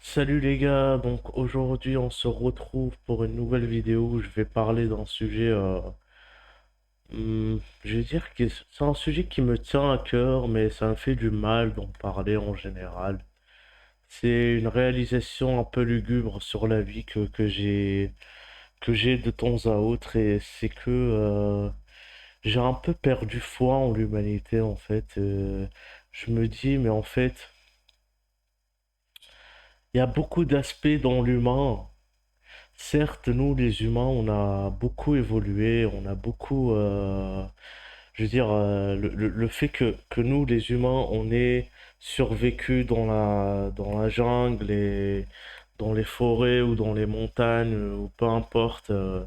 Salut les gars, donc aujourd'hui on se retrouve pour une nouvelle vidéo où je vais parler d'un sujet, je vais dire que c'est un sujet qui me tient à cœur, mais ça me fait du mal d'en parler en général. C'est une réalisation un peu lugubre sur la vie que j'ai de temps à autre, et c'est que j'ai un peu perdu foi en l'humanité en fait. Je me dis, mais en fait, il y a beaucoup d'aspects dans l'humain. Certes, nous, les humains, on a beaucoup évolué, on a beaucoup, je veux dire, le fait que nous, les humains, on ait survécu dans la jungle et dans les forêts ou dans les montagnes, ou peu importe, euh,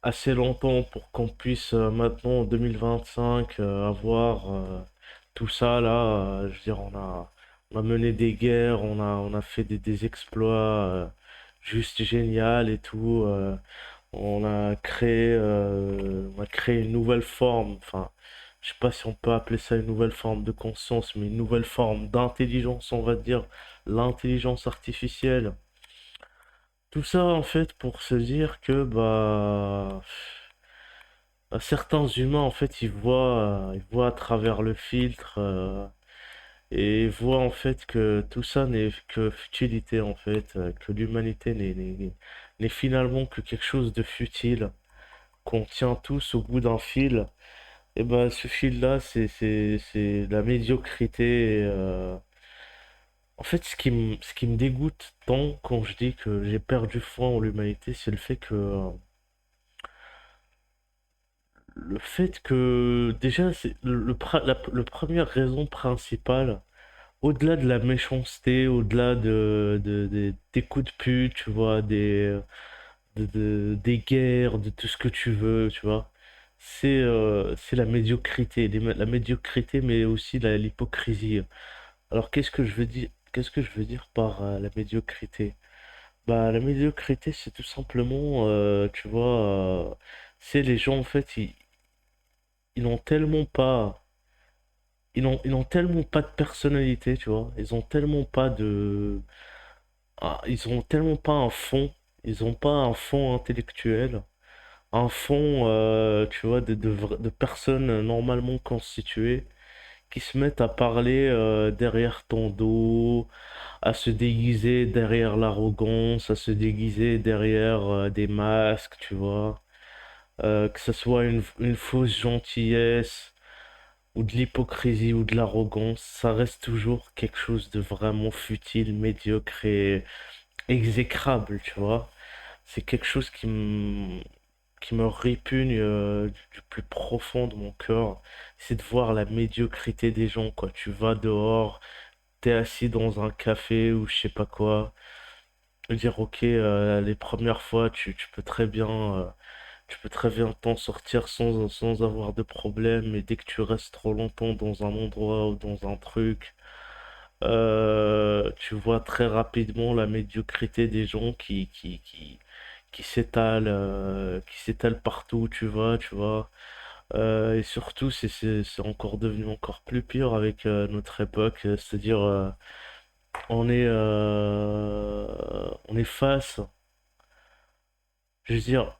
assez longtemps pour qu'on puisse maintenant, en 2025, avoir tout ça là. Je veux dire, on a mené des guerres, on a fait des exploits juste génial et tout. On a créé une nouvelle forme, enfin, je sais pas si on peut appeler ça une nouvelle forme de conscience, mais une nouvelle forme d'intelligence, on va dire, l'intelligence artificielle. Tout ça, en fait, pour se dire que, certains humains, en fait, ils voient à travers le filtre, et ils voient, en fait, que tout ça n'est que futilité, en fait, que l'humanité n'est finalement que quelque chose de futile, qu'on tient tous au bout d'un fil. Et ben, ce fil-là, c'est la médiocrité. En fait, ce qui me dégoûte tant quand je dis que j'ai perdu foi en l'humanité, c'est le fait que déjà, c'est le première raison principale, au-delà de la méchanceté, au-delà des coups de pute, tu vois, des guerres, de tout ce que tu veux, tu vois. C'est la médiocrité, la médiocrité, mais aussi l'hypocrisie. Alors qu'est-ce que je veux dire par la médiocrité? Bah, la médiocrité, c'est tout simplement, tu vois, c'est les gens, en fait, ils n'ont tellement pas, ils n'ont tellement pas de personnalité, tu vois. Ils ont tellement pas un fond, ils ont pas un fond intellectuel, un fond, tu vois, de personnes normalement constituées qui se mettent à parler derrière ton dos, à se déguiser derrière l'arrogance, à se déguiser derrière des masques, tu vois. Que ce soit une fausse gentillesse, ou de l'hypocrisie, ou de l'arrogance, ça reste toujours quelque chose de vraiment futile, médiocre et exécrable, tu vois. C'est quelque chose qui me répugne du plus profond de mon cœur. C'est de voir la médiocrité des gens, quoi. Tu vas dehors, t'es assis dans un café ou je sais pas quoi. Dire, ok, les premières fois, tu peux très bien t'en sortir sans avoir de problème, mais dès que tu restes trop longtemps dans un endroit ou dans un truc, tu vois très rapidement la médiocrité des gens qui s'étalent partout où tu vas, tu vois. Et surtout, c'est encore devenu encore plus pire avec notre époque, c'est-à-dire on est face, je veux dire,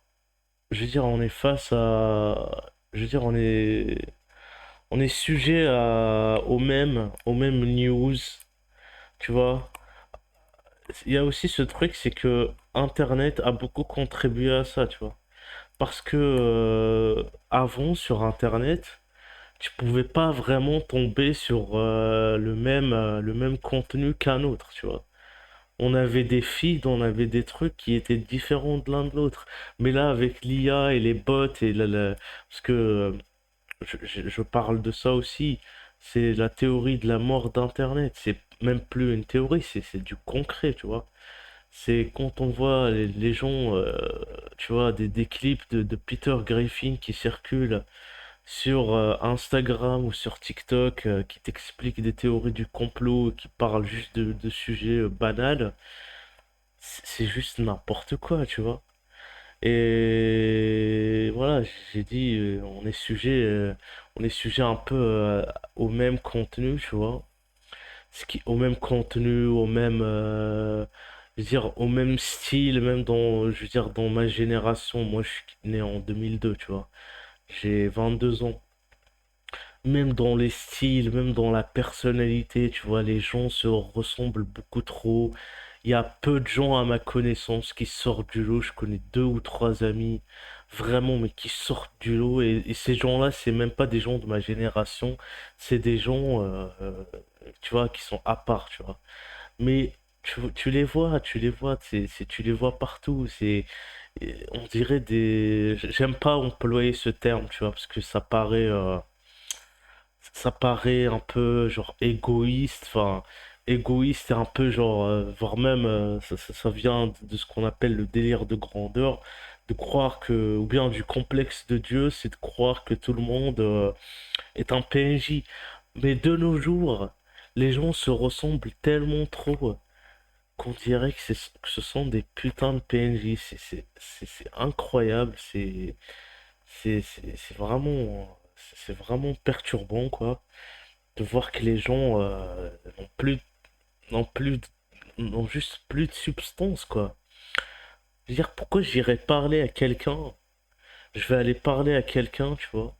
on est face à, je veux dire, on est sujet aux mêmes news, tu vois. Il y a aussi ce truc, c'est que Internet a beaucoup contribué à ça, tu vois. Parce que avant, sur Internet, tu pouvais pas vraiment tomber sur le même contenu qu'un autre, tu vois. On avait des feeds, on avait des trucs qui étaient différents de l'un de l'autre. Mais là, avec l'IA et les bots parce que je parle de ça aussi, c'est la théorie de la mort d'Internet. C'est même plus une théorie, c'est du concret, tu vois. C'est quand on voit les gens, tu vois, des clips de Peter Griffin qui circulent sur Instagram ou sur TikTok, qui t'expliquent des théories du complot, qui parlent juste de sujets banals. C'est juste n'importe quoi, tu vois. Et voilà, j'ai dit, on est sujet un peu au même contenu, tu vois. au même contenu, je veux dire, au même style, même dans, je veux dire, dans ma génération. Moi, je suis né en 2002, tu vois. J'ai 22 ans. Même dans les styles, même dans la personnalité, tu vois, les gens se ressemblent beaucoup trop. Il y a peu de gens à ma connaissance qui sortent du lot. Je connais deux ou trois amis, vraiment, mais qui sortent du lot. Et ces gens-là, c'est même pas des gens de ma génération. C'est des gens, tu vois, qui sont à part, tu vois. Mais tu les vois, tu les vois partout. On dirait des. J'aime pas employer ce terme, tu vois, parce que ça paraît un peu genre égoïste, enfin égoïste et un peu genre, voire même ça vient de ce qu'on appelle le délire de grandeur, de croire que, ou bien du complexe de Dieu, c'est de croire que tout le monde est un PNJ. Mais de nos jours, les gens se ressemblent tellement trop qu'on dirait que ce sont des putains de PNJ. C'est incroyable, c'est vraiment, c'est vraiment perturbant, quoi, de voir que les gens n'ont plus, n'ont juste plus de substance, quoi. Je veux dire, pourquoi j'irais parler à quelqu'un? Je vais aller parler à quelqu'un, tu vois.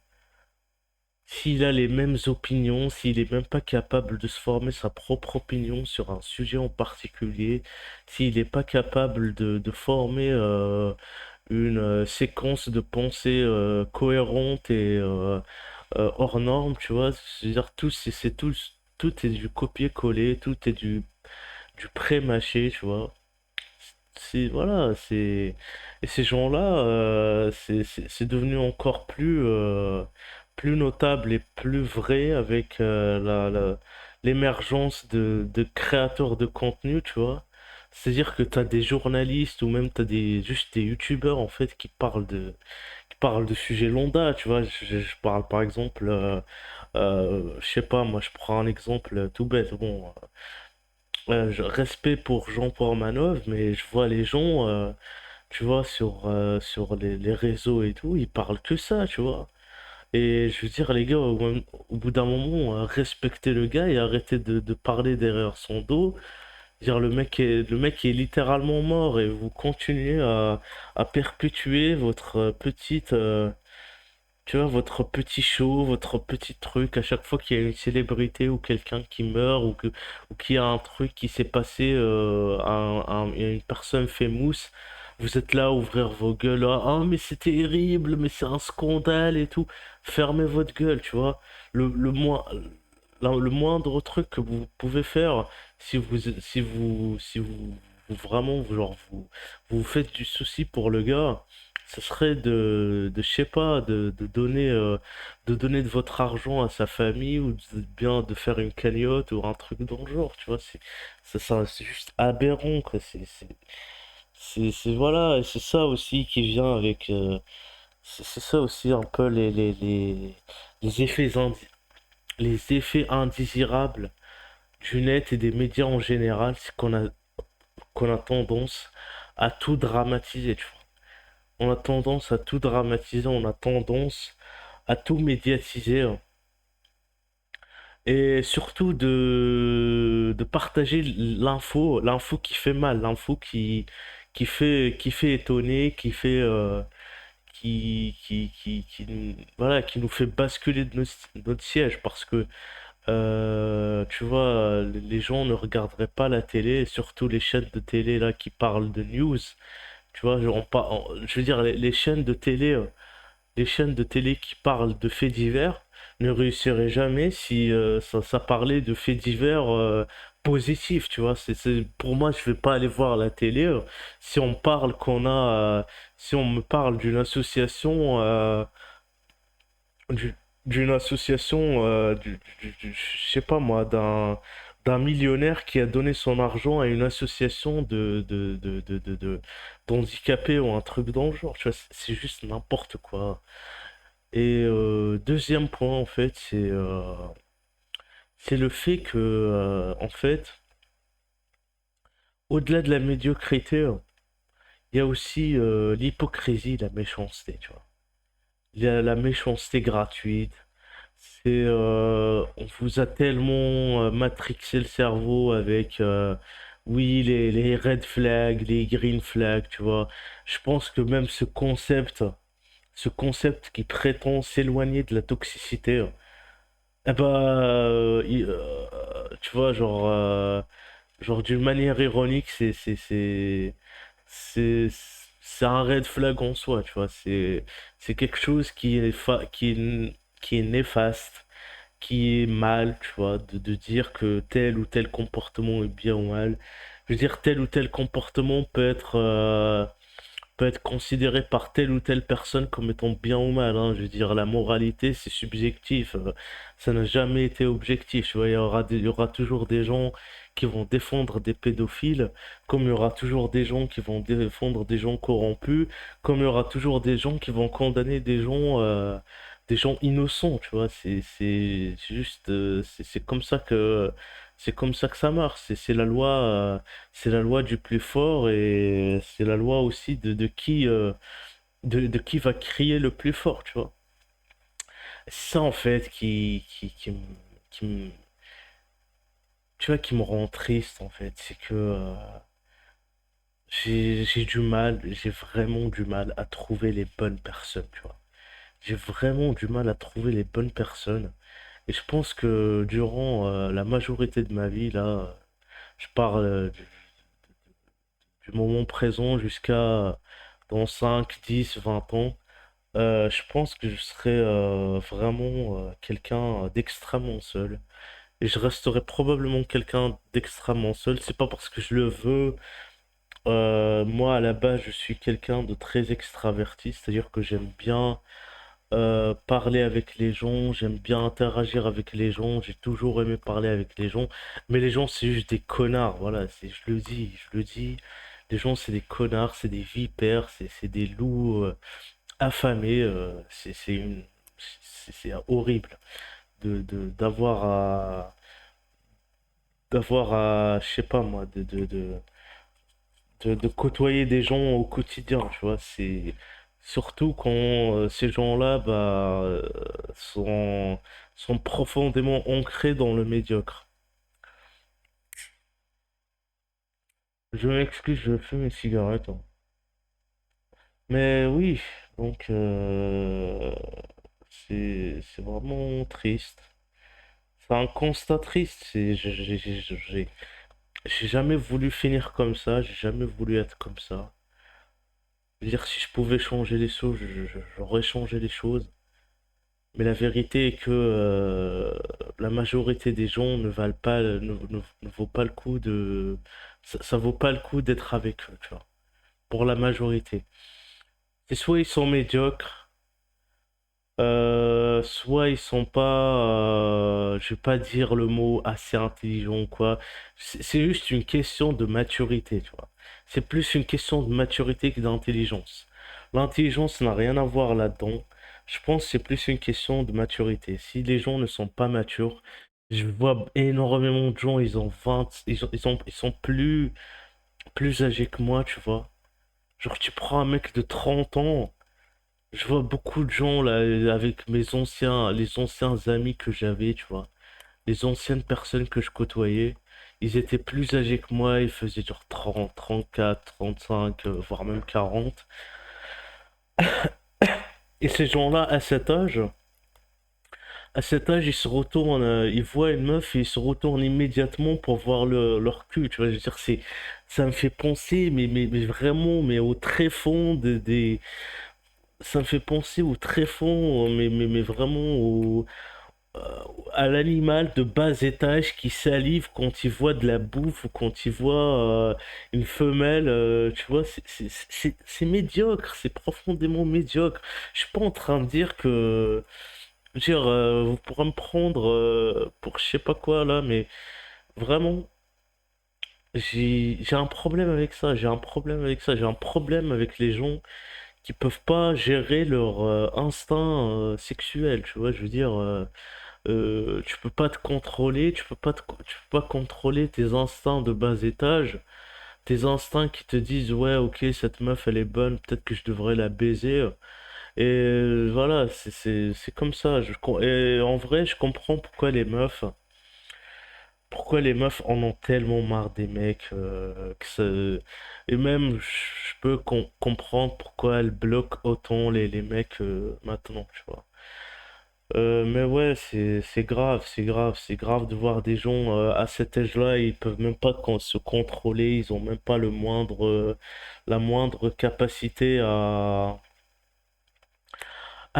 S'il a les mêmes opinions, s'il est même pas capable de se former sa propre opinion sur un sujet en particulier, s'il n'est pas capable de former une séquence de pensée cohérente et hors norme, tu vois. C'est-à-dire tout, tout est du copier-coller, tout est du pré-mâché, tu vois. Voilà, et ces gens-là, c'est devenu encore plus notable et plus vrai avec l'émergence de créateurs de contenu, tu vois. C'est-à-dire que tu as des journalistes ou même tu as juste des youtubeurs en fait qui parlent de sujets lambda, tu vois. Je parle par exemple, je sais pas, moi je prends un exemple tout bête. Bon, respect pour Jean Pormanov, mais je vois les gens, tu vois, sur les réseaux et tout, ils parlent que ça, tu vois. Et je veux dire, les gars, au bout d'un moment, respectez le gars et arrêtez de parler derrière son dos. Dire le mec est littéralement mort et vous continuez à perpétuer votre tu vois, votre petit show, votre petit truc, à chaque fois qu'il y a une célébrité ou quelqu'un qui meurt ou qu'il y a un truc qui s'est passé, une personne fait mousse, vous êtes là à ouvrir vos gueules, ah mais c'est terrible, mais c'est un scandale et tout. Fermez votre gueule, tu vois. Le moins, le moindre truc que vous pouvez faire, si vous vraiment, vous faites du souci pour le gars, ce serait je sais pas, de donner de votre argent à sa famille ou bien de faire une cagnotte ou un truc dans le genre, tu vois, c'est juste aberrant, quoi, voilà, et c'est ça aussi qui vient avec, c'est ça aussi un peu les les effets indésirables du net et des médias en général, c'est qu'on a tendance à tout dramatiser, tu vois. On a tendance à tout dramatiser, on a tendance à tout médiatiser, hein. Et surtout de partager l'info qui fait mal, l'info qui fait étonner, voilà, qui nous fait basculer de notre siège parce que, tu vois, les gens ne regarderaient pas la télé, et surtout les chaînes de télé là qui parlent de news. Tu vois, je veux dire, les chaînes de télé qui parlent de faits divers ne réussiraient jamais si ça parlait de faits divers positifs, tu vois. Pour moi, je vais pas aller voir la télé si on parle si on me parle du- d'une association, je sais pas moi, d'un millionnaire qui a donné son argent à une association d'handicapés ou un truc dans le genre, tu vois, c'est juste n'importe quoi. Et deuxième point, en fait, c'est le fait que, en fait, au-delà de la médiocrité, il y a aussi l'hypocrisie, la méchanceté, tu vois. Il y a la méchanceté gratuite. On vous a tellement matrixé le cerveau avec, oui, les red flags, les green flags, tu vois. Je pense que même ce concept qui prétend s'éloigner de la toxicité, eh ben, tu vois, genre d'une manière ironique, c'est, c'est un red flag en soi, tu vois. C'est quelque chose qui est néfaste, qui est mal, tu vois, de dire que tel ou tel comportement est bien ou mal. Je veux dire, tel ou tel comportement peut être considéré par telle ou telle personne comme étant bien ou mal, hein. Je veux dire, la moralité, c'est subjectif. Ça n'a jamais été objectif. Tu vois, il y aura toujours des gens qui vont défendre des pédophiles, comme il y aura toujours des gens qui vont défendre des gens corrompus, comme il y aura toujours des gens qui vont condamner des gens innocents. Tu vois, c'est juste, c'est comme ça que ça marche. C'est la loi du plus fort et c'est la loi aussi de qui va crier le plus fort, tu vois. C'est ça en fait qui me- tu vois, qui me rend triste en fait. C'est que j'ai vraiment du mal à trouver les bonnes personnes, tu vois. J'ai vraiment du mal à trouver les bonnes personnes. Et je pense que durant la majorité de ma vie, là, je parle du moment présent jusqu'à dans 5 10 20 ans. Je pense que je serai vraiment quelqu'un d'extrêmement seul. Et je resterai probablement quelqu'un d'extrêmement seul. C'est pas parce que je le veux. Moi, à la base, je suis quelqu'un de très extraverti. C'est-à-dire que j'aime bien parler avec les gens. J'aime bien interagir avec les gens. J'ai toujours aimé parler avec les gens. Mais les gens, c'est juste des connards. Voilà, je le dis, je le dis. Les gens, c'est des connards, c'est des vipères, c'est des loups. Affamé, c'est horrible d'avoir à, je sais pas moi, de côtoyer des gens au quotidien, tu vois. C'est surtout quand ces gens-là, sont, sont profondément ancrés dans le médiocre. Je m'excuse, je fume une cigarette, hein. Mais oui, donc c'est vraiment triste. C'est un constat triste. J'ai jamais voulu finir comme ça, j'ai jamais voulu être comme ça. Je veux dire, si je pouvais changer les choses, j'aurais changé les choses. Mais la vérité est que la majorité des gens ne valent pas, ne vaut pas le coup ça vaut pas le coup d'être avec eux, tu vois. Pour la majorité. C'est soit ils sont médiocres, soit ils sont pas, je vais pas dire le mot assez intelligent ou quoi. C'est juste une question de maturité, tu vois. C'est plus une question de maturité que d'intelligence. L'intelligence n'a rien à voir là-dedans. Je pense que c'est plus une question de maturité. Si les gens ne sont pas matures, je vois énormément de gens, ils ont 20, ils sont plus âgés que moi, tu vois. Genre, tu prends un mec de 30 ans. Je vois beaucoup de gens là avec les anciens amis que j'avais, tu vois, les anciennes personnes que je côtoyais, ils étaient plus âgés que moi, ils faisaient genre 30, 34, 35, voire même 40. Et ces gens-là, à cet âge, ils se retournent, ils voient une meuf et ils se retournent immédiatement pour voir leur cul, tu vois. Je veux dire, ça me fait penser, mais vraiment, mais au tréfonds ça me fait penser au tréfonds, mais vraiment euh, à l'animal de bas étage qui salive quand il voit de la bouffe ou quand il voit une femelle, tu vois, c'est médiocre, c'est profondément médiocre. Je suis pas en train de dire que, je veux dire, vous pourrez me prendre pour je sais pas quoi là, mais vraiment, j'ai un problème avec ça, j'ai un problème avec ça, j'ai un problème avec les gens qui peuvent pas gérer leur instinct sexuel, tu vois, je veux dire. Tu peux pas te contrôler, tu peux pas contrôler tes instincts de bas étage, tes instincts qui te disent ouais ok cette meuf elle est bonne, peut-être que je devrais la baiser. Et voilà, c'est comme ça. Et en vrai, je comprends pourquoi les meufs en ont tellement marre des mecs. Et même, je peux comprendre pourquoi elles bloquent autant les mecs maintenant, tu vois. Mais ouais, c'est grave de voir des gens à cet âge-là, ils peuvent même pas se contrôler, ils ont même pas la moindre capacité à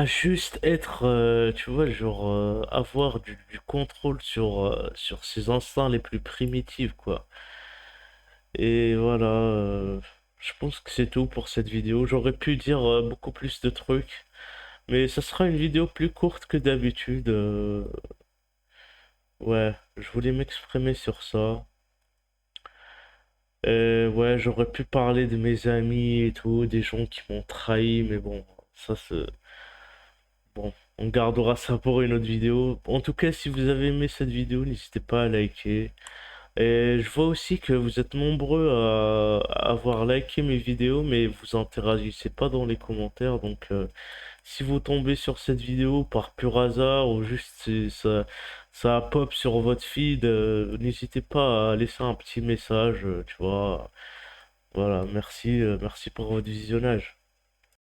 juste être, tu vois, genre avoir du contrôle sur ses instincts les plus primitifs, quoi. Et voilà, je pense que c'est tout pour cette vidéo. J'aurais pu dire beaucoup plus de trucs, mais ça sera une vidéo plus courte que d'habitude. Ouais, je voulais m'exprimer sur ça. Ouais, j'aurais pu parler de mes amis et tout, des gens qui m'ont trahi, mais bon, ça c'est... Bon, on gardera ça pour une autre vidéo. En tout cas, si vous avez aimé cette vidéo, n'hésitez pas à liker. Et je vois aussi que vous êtes nombreux à avoir liké mes vidéos, mais vous interagissez pas dans les commentaires. Donc, si vous tombez sur cette vidéo par pur hasard ou juste ça pop sur votre feed, n'hésitez pas à laisser un petit message, tu vois. Voilà, merci pour votre visionnage.